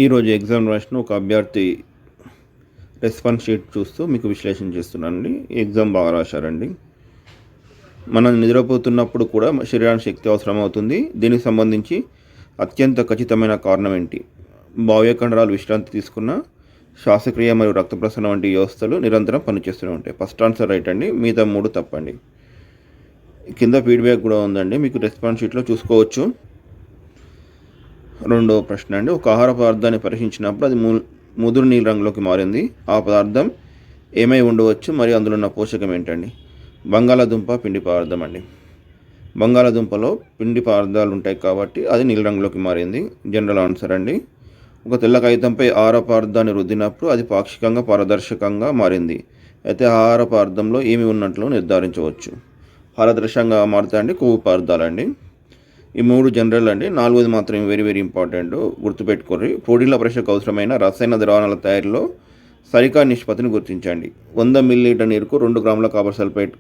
ఈరోజు ఎగ్జామ్ రాసిన ఒక అభ్యర్థి రెస్పాన్స్ షీట్ చూస్తూ మీకు విశ్లేషణ చేస్తున్నానండి. ఎగ్జామ్ బాగా రాశారండి. మనం నిద్రపోతున్నప్పుడు కూడా శరీరానికి శక్తి అవసరం అవుతుంది. దీనికి సంబంధించి అత్యంత ఖచ్చితమైన కారణం ఏంటి? బాహ్య కండరాలు విశ్రాంతి తీసుకున్న శ్వాసక్రియ మరియు రక్త ప్రసరణ వంటి వ్యవస్థలు నిరంతరం పనిచేస్తూనే ఉంటాయి. ఫస్ట్ ఆన్సర్ రైట్ అండి, మిగతా 3 తప్పండి. కింద ఫీడ్బ్యాక్ కూడా ఉందండి, మీకు రెస్పాన్స్ షీట్లో చూసుకోవచ్చు. రెండో ప్రశ్న అండి, ఒక ఆహార పదార్థాన్ని పరీక్షించినప్పుడు అది ముదురు నీలి రంగులోకి మారింది. ఆ పదార్థం ఏమై ఉండవచ్చు మరియు అందులో ఉన్న పోషకం ఏంటండి? బంగాళాదుంప పిండి పదార్థం అండి. బంగాళాదుంపలో పిండి పదార్థాలు ఉంటాయి కాబట్టి అది నీలి రంగులోకి మారింది. జనరల్ ఆన్సర్ అండి. ఒక తెల్ల కాగితంపై ఆహార పదార్థాన్ని రుద్దినప్పుడు అది పాక్షికంగా పారదర్శకంగా మారింది. అయితే ఆహార పదార్థంలో ఏమి ఉన్నట్లు నిర్ధారించవచ్చు? పారదర్శకంగా మారుతాయండి కొవ్వు పదార్థాలండి. ఈ 3 జనరల్ అండి. 4వది మాత్రం వెరీ వెరీ ఇంపార్టెంట్, గుర్తుపెట్టుకోండి. ప్రోటీన్ల పరీక్షకు అవసరమైన రసాయన ద్రావణాల తయారీలో సరికాని నిష్పత్తిని గుర్తించండి. 100 మిల్లీలీటర్ నీరుకు 2 గ్రాముల కాపర్ సల్ఫైట్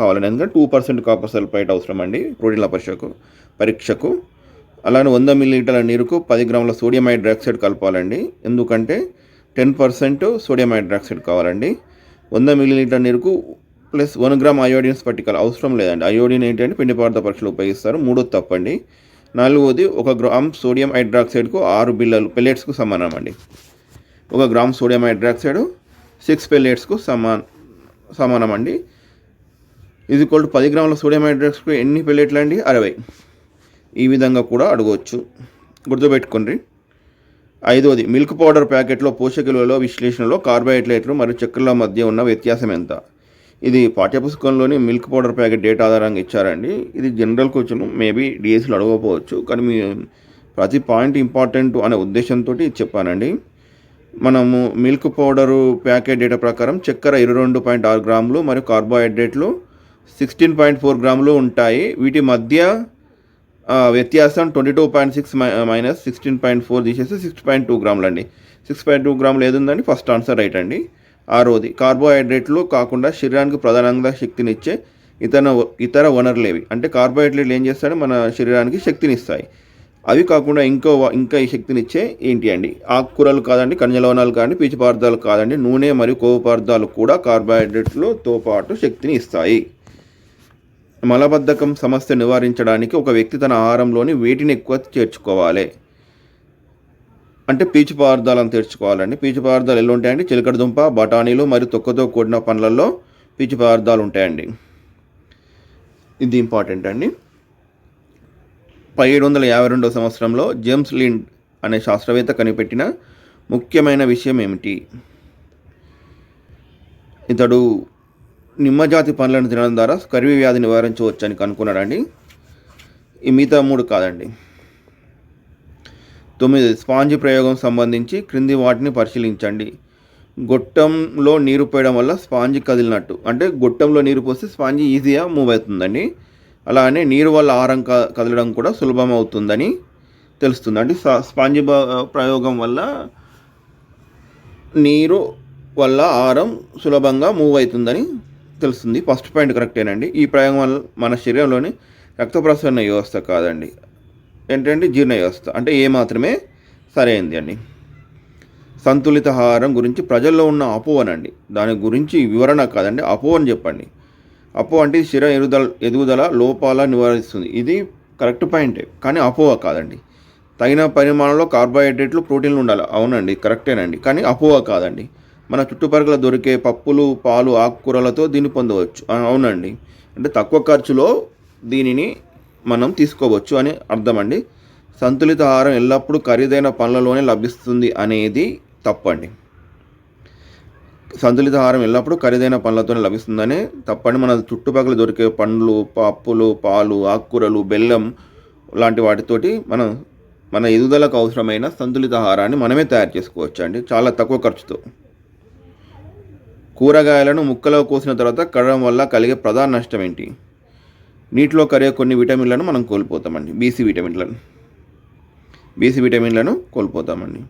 కావాలండి. ఎందుకంటే 2% కాపర్ సల్ఫైట్ అవసరం అండి ప్రోటీన్ల పరీక్షకు. అలానే 100 మిల్లీలీటర్ల నీరుకు 10 గ్రాముల సోడియం హైడ్రాక్సైడ్ కలపాలండి. ఎందుకంటే 10% సోడియం హైడ్రాక్సైడ్ కావాలండి. 100 మిల్లీలీటర్ నీరుకు ప్లస్ 1 గ్రామ్ అయోడిన్ స్ఫటికాలు అవసరం లేదండి. అయోడిన్ ఏంటంటే పిండి పదార్థ పరీక్షలు ఉపయోగిస్తారు. 3 తప్పండి. 4వది 1 గ్రామ్ సోడియం హైడ్రాక్సైడ్కు 6 పెల్లెట్స్కు సమానం అండి. 1 గ్రామ్ సోడియం హైడ్రాక్సైడ్ 6 పెల్లెట్స్కు సమానం అండి. ఇది 10 గ్రాముల సోడియం హైడ్రాక్సైడ్కు ఎన్ని పెల్లెట్లు అండి? 60. ఈ విధంగా కూడా అడగవచ్చు, గుర్తుపెట్టుకోండి. 5వది మిల్క్ పౌడర్ ప్యాకెట్లో పోషక విలువల విశ్లేషణలో కార్బోహైడ్రేట్లు మరియు చక్కెరల మధ్య ఉన్న వ్యత్యాసం ఎంత? ఇది పాఠ్యపుస్తకంలోని మిల్క్ పౌడర్ ప్యాకెట్ డేటా ఆధారంగా ఇచ్చారండి. ఇది జనరల్ క్వశ్చన్, మేబీ డిఎస్సీలో అడగకపోవచ్చు, కానీ మీ ప్రతి పాయింట్ ఇంపార్టెంట్ అనే ఉద్దేశంతో చెప్పానండి. మనము మిల్క్ పౌడరు ప్యాకెట్ డేటా ప్రకారం చక్కెర 22.6 గ్రాములు మరియు కార్బోహైడ్రేట్లు 16.4 గ్రాములు ఉంటాయి. వీటి మధ్య వ్యత్యాసం 22.6 మైనస్ 16.4 తీసేస్తే 6.2 గ్రాములు అండి. 6.2 గ్రాములు ఏది ఉందండి? ఫస్ట్ ఆన్సర్ రైట్ అండి. 6వది కార్బోహైడ్రేట్లు కాకుండా శరీరానికి ప్రధానంగా శక్తినిచ్చే ఇతర వనరులేవి? అంటే కార్బోహైడ్రేట్లు ఏం చేస్తాడు? మన శరీరానికి శక్తిని ఇస్తాయి. అవి కాకుండా ఇంకా ఈ శక్తినిచ్చే ఏంటి అండి? ఆకుకూరలు కాదండి, ఖనిజ లవణాలు కాదండి, పీచు పదార్థాలు కాదండి, నూనె మరియు కొవ్వు పదార్థాలు కూడా కార్బోహైడ్రేట్లతో పాటు శక్తిని ఇస్తాయి. మలబద్ధకం సమస్య నివారించడానికి ఒక వ్యక్తి తన ఆహారంలోని వేటిని ఎక్కువ చేర్చుకోవాలి? అంటే పీచు పదార్థాలను తెచ్చుకోవాలండి. పీచు పదార్థాలు ఎలా ఉంటాయండి? చిలకడ దుంప, బఠానీలు మరియు తొక్కతో కూడిన పండ్లలో పీచు పదార్థాలు ఉంటాయండి. ఇది ఇంపార్టెంట్ అండి. 1752 సంవత్సరంలో జేమ్స్ లిండ్ అనే శాస్త్రవేత్త కనిపెట్టిన ముఖ్యమైన విషయం ఏమిటి? ఇతడు నిమ్మజాతి పండ్లను తినడం ద్వారా స్కర్వీ వ్యాధి నివారించవచ్చని కనుక్కున్నాడండి. ఈ మిగతా 3 కాదండి. 9 స్పాంజి ప్రయోగం సంబంధించి క్రింది వాటిని పరిశీలించండి. గొట్టంలో నీరు పోయడం వల్ల స్పాంజి కదిలినట్టు, అంటే గొట్టంలో నీరు పోస్తే స్పాంజి ఈజీగా మూవ్ అవుతుందండి. అలానే నీరు వల్ల ఆహారం కదలడం కూడా సులభం అవుతుందని తెలుస్తుంది. అంటే స్పాంజి ప్రయోగం వల్ల నీరు వల్ల ఆహారం సులభంగా మూవ్ అవుతుందని తెలుస్తుంది. ఫస్ట్ పాయింట్ కరెక్టేనండి. ఈ ప్రయోగం వల్ల మన శరీరంలోని రక్త ప్రసరణ వ్యవస్థ కాదండి, ఏంటంటే జీర్ణ వ్యవస్థ, అంటే ఏ మాత్రమే సరైనది అండి. సంతులిత ఆహారం గురించి ప్రజల్లో ఉన్న అపోహనండి, దాని గురించి వివరణ కాదండి, అపోహని చెప్పండి. అపోహ అంటే శరీర ఎదుగుదల లోపాల నివారిస్తుంది. ఇది కరెక్ట్ పాయింటే, కానీ అపోహ కాదండి. తగిన పరిమాణంలో కార్బోహైడ్రేట్లు ప్రోటీన్లు ఉండాలి, అవునండి కరెక్టేనండి, కానీ అపోహ కాదండి. మన చుట్టుపక్కల దొరికే పప్పులు, పాలు, ఆకుకూరలతో దీన్ని పొందవచ్చు, అవునండి. అంటే తక్కువ ఖర్చులో దీనిని మనం తీసుకోవచ్చు అని అర్థం అండి. సంతులిత ఆహారం ఎల్లప్పుడూ ఖరీదైన పండ్లలోనే లభిస్తుంది అనేది తప్పండి. సంతులిత ఆహారం ఎల్లప్పుడూ ఖరీదైన పండ్లతోనే లభిస్తుందనే తప్పండి. మన చుట్టుపక్కల దొరికే పండ్లు, పప్పులు, పాలు, ఆకుకూరలు, బెల్లం లాంటి వాటితోటి మన ఎదుగుదలకు అవసరమైన సంతులిత ఆహారాన్ని మనమే తయారు చేసుకోవచ్చు అండి, చాలా తక్కువ ఖర్చుతో. కూరగాయలను ముక్కలో కోసిన తర్వాత కడగడం వల్ల కలిగే ప్రధాన నష్టం ఏంటి? నీటిలో కరిగే కొన్ని విటమిన్లను మనం కోల్పోతామండి. బీసీ విటమిన్లను కోల్పోతామండి.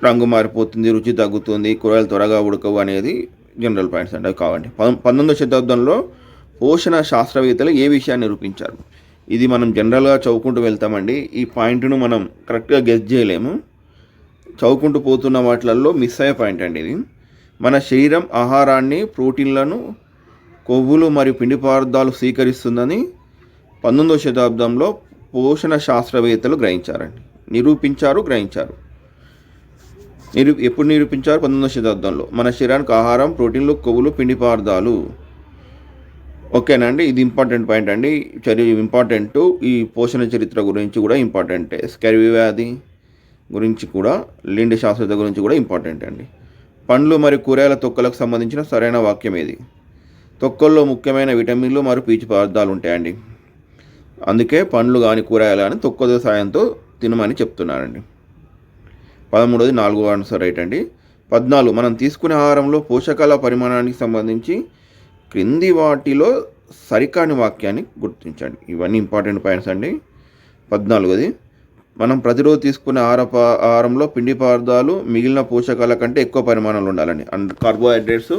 రంగు మారిపోతుంది, రుచి తగ్గుతుంది, కూరగాయలు త్వరగా ఉడకవు అనేది జనరల్ పాయింట్స్ అంటే కావండి. 19వ శతాబ్దంలో పోషణ శాస్త్రవేత్తలు ఏ విషయాన్ని నిరూపించారు? ఇది మనం జనరల్గా చదువుకుంటూ వెళ్తామండి. ఈ పాయింట్ను మనం కరెక్ట్గా గెస్ చేయలేము. చదువుకుంటూ పోతున్న వాటిల్లో మిస్ అయ్యే పాయింట్ అండి ఇది. మన శరీరం ఆహారాన్ని, ప్రోటీన్లను, కొవ్వులు మరియు పిండి పదార్థాలు స్వీకరిస్తుందని 19వ శతాబ్దంలో పోషణ శాస్త్రవేత్తలు గ్రహించారండి, గ్రహించారు. ఎప్పుడు నిరూపించారు? 19వ శతాబ్దంలో. మన శరీరానికి ఆహారం, ప్రోటీన్లు, కొవ్వులు, పిండి పదార్థాలు. ఓకేనా అండి, ఇది ఇంపార్టెంట్ పాయింట్ అండి. ఇంపార్టెంట్. ఈ పోషణ చరిత్ర గురించి కూడా ఇంపార్టెంటే. స్కర్వీ వ్యాధి గురించి కూడా, లిండ్ శాస్త్రవేత్త గురించి కూడా ఇంపార్టెంట్ అండి. పండ్లు మరియు కూరగాయల తొక్కలకు సంబంధించిన సరైన వాక్యం ఏది? తొక్కల్లో ముఖ్యమైన విటమిన్లు మరియు పీచు పదార్థాలు ఉంటాయండి. అందుకే పండ్లు కానీ కూరగాయలు కానీ తొక్కల సాయంతో తినమని చెప్తున్నారండి. 13ది 4వ ఆన్సర్ రైట్ అండి. 14 మనం తీసుకునే ఆహారంలో పోషకాల పరిమాణానికి సంబంధించి క్రింది వాటిలో సరికాని వాక్యాన్ని గుర్తించండి. ఇవన్నీ ఇంపార్టెంట్ పాయింట్స్ అండి. 14ది మనం ప్రతిరోజు తీసుకునే ఆహారంలో పిండి పదార్థాలు మిగిలిన పోషకాల కంటే ఎక్కువ పరిమాణంలో ఉండాలండి. అండ్ కార్బోహైడ్రేట్స్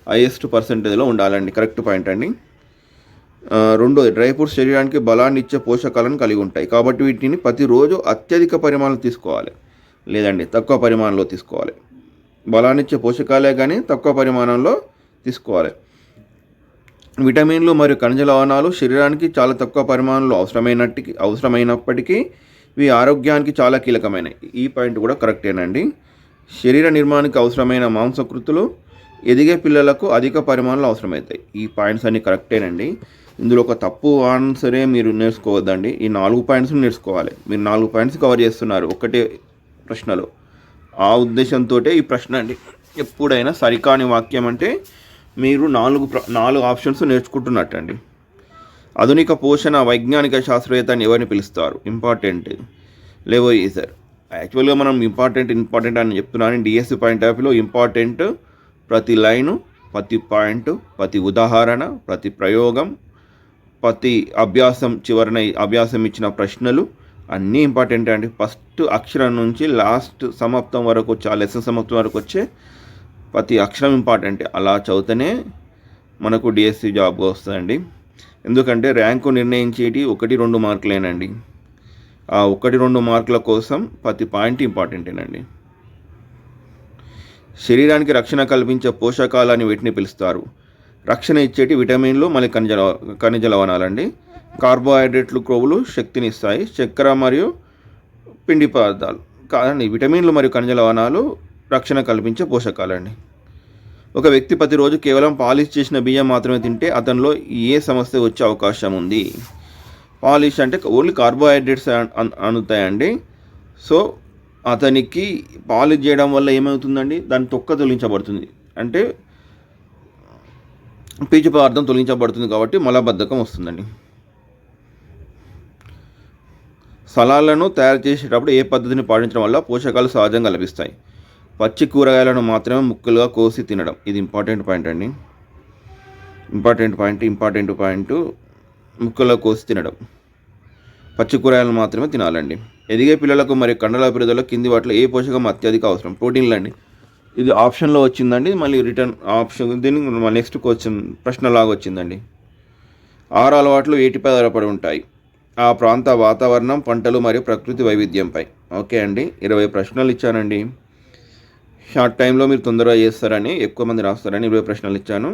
హైయెస్ట్ పర్సెంటేజ్లో ఉండాలండి. కరెక్ట్ పాయింట్ అండి. 2ది డ్రై ఫ్రూట్స్ శరీరానికి బలాన్ని ఇచ్చే పోషకాలను కలిగి ఉంటాయి, కాబట్టి వీటిని ప్రతిరోజు అత్యధిక పరిమాణంలో తీసుకోవాలి, లేదండి తక్కువ పరిమాణంలో తీసుకోవాలి. బలాన్ని ఇచ్చే పోషకాలే కానీ తక్కువ పరిమాణంలో తీసుకోవాలి. విటమిన్లు మరియు ఖనిజ లవణాలు శరీరానికి చాలా తక్కువ పరిమాణంలో అవసరమైనప్పటికీ ఇవి ఆరోగ్యానికి చాలా కీలకమైనవి. ఈ పాయింట్ కూడా కరెక్టేనండి. శరీర నిర్మాణానికి అవసరమైన మాంసకృతులు ఎదిగే పిల్లలకు అధిక పరిమాణంలో అవసరమవుతాయి. ఈ పాయింట్స్ అన్నీ కరెక్టేనండి. ఇందులో ఒక తప్పు ఆన్సరే మీరు నేర్చుకోవద్దండి. ఈ 4 పాయింట్స్ నేర్చుకోవాలి. మీరు 4 పాయింట్స్ కవర్ చేస్తున్నారు ఒకటే ప్రశ్నలో. ఆ ఉద్దేశంతో ఈ ప్రశ్న అండి. ఎప్పుడైనా సరికాని వాక్యం అంటే మీరు 4 ఆప్షన్స్ నేర్చుకుంటున్నట్టండి. ఆధునిక పోషణ వైజ్ఞానిక శాస్త్రవేత్త అని ఎవరిని పిలుస్తారు? Important Lavoisier. యాక్చువల్గా మనం ఇంపార్టెంట్ అని చెప్తున్నాను. డిఎస్సి పాయింట్ ఆఫ్ వ్యూలో ఇంపార్టెంట్ ప్రతి లైను, ప్రతి పాయింట్, ప్రతి ఉదాహరణ, ప్రతి ప్రయోగం, ప్రతి అభ్యాసం ఇచ్చిన ప్రశ్నలు అన్నీ ఇంపార్టెంట్ అండి. ఫస్ట్ అక్షరం నుంచి లాస్ట్ సమాప్తం వరకు వచ్చే, లెసన్ సమాప్తం వరకు వచ్చే ప్రతి అక్షరం ఇంపార్టెంట్. అలా చదివితేనే మనకు డిఎస్సి జాబ్ వస్తుందండి. ఎందుకంటే ర్యాంకు నిర్ణయించేటి 1-2 మార్కులేనండి. ఆ 1-2 మార్కుల కోసం ప్రతి పాయింట్ ఇంపార్టెంటేనండి. శరీరానికి రక్షణ కల్పించే పోషకాలని వీటిని పిలుస్తారు. రక్షణ ఇచ్చేటి విటమిన్లు మళ్ళీ ఖనిజ లవణాలండి. కార్బోహైడ్రేట్లు, క్రొవ్వులు శక్తిని ఇస్తాయి. చక్కెర మరియు పిండి పదార్థాలు కాదండి. విటమిన్లు మరియు ఖనిజ లవణాలు రక్షణ కల్పించే పోషకాలండి. ఒక వ్యక్తి ప్రతిరోజు కేవలం పాలిష్ చేసిన బియ్యం మాత్రమే తింటే అతనిలో ఏ సమస్య వచ్చే అవకాశం ఉంది? పాలిష్ అంటే ఓన్లీ కార్బోహైడ్రేట్స్ అందుతాయండి. సో అతనికి పాలిష్ చేయడం వల్ల ఏమవుతుందండి? దాని తొక్క తొలగించబడుతుంది, అంటే పీచు పదార్థం తొలగించబడుతుంది, కాబట్టి మలబద్ధకం వస్తుందండి. సలాడ్లను తయారు చేసేటప్పుడు ఏ పద్ధతిని పాటించడం వల్ల పోషకాలు సహజంగా లభిస్తాయి? పచ్చి కూరగాయలను మాత్రమే ముక్కలుగా కోసి తినడం. ఇది ఇంపార్టెంట్ పాయింట్ అండి. ఇంపార్టెంట్ పాయింట్ ముక్కలుగా కోసి తినడం. పచ్చి కూరగాయలను మాత్రమే తినాలండి. ఎదిగే పిల్లలకు మరియు కండల పెరుగుదల కింది వాటిలో ఏ పోషకం అత్యధిక అవసరం? ప్రోటీన్లు అండి. ఇది ఆప్షన్లో వచ్చిందండి, మళ్ళీ రిటర్న్ ఆప్షన్ దీనికి నెక్స్ట్ క్వశ్చన్ ప్రశ్నలాగా వచ్చిందండి. 6 అలవాట్లు వేటిపై ఆధారపడి ఉంటాయి? ఆ ప్రాంత వాతావరణం, పంటలు మరియు ప్రకృతి వైవిధ్యంపై. ఓకే అండి, 20 ప్రశ్నలు ఇచ్చానండి. షార్ట్ టైంలో మీరు తొందరగా చేస్తారని, ఎక్కువ మంది రాస్తారని 20 ప్రశ్నలు ఇచ్చాను.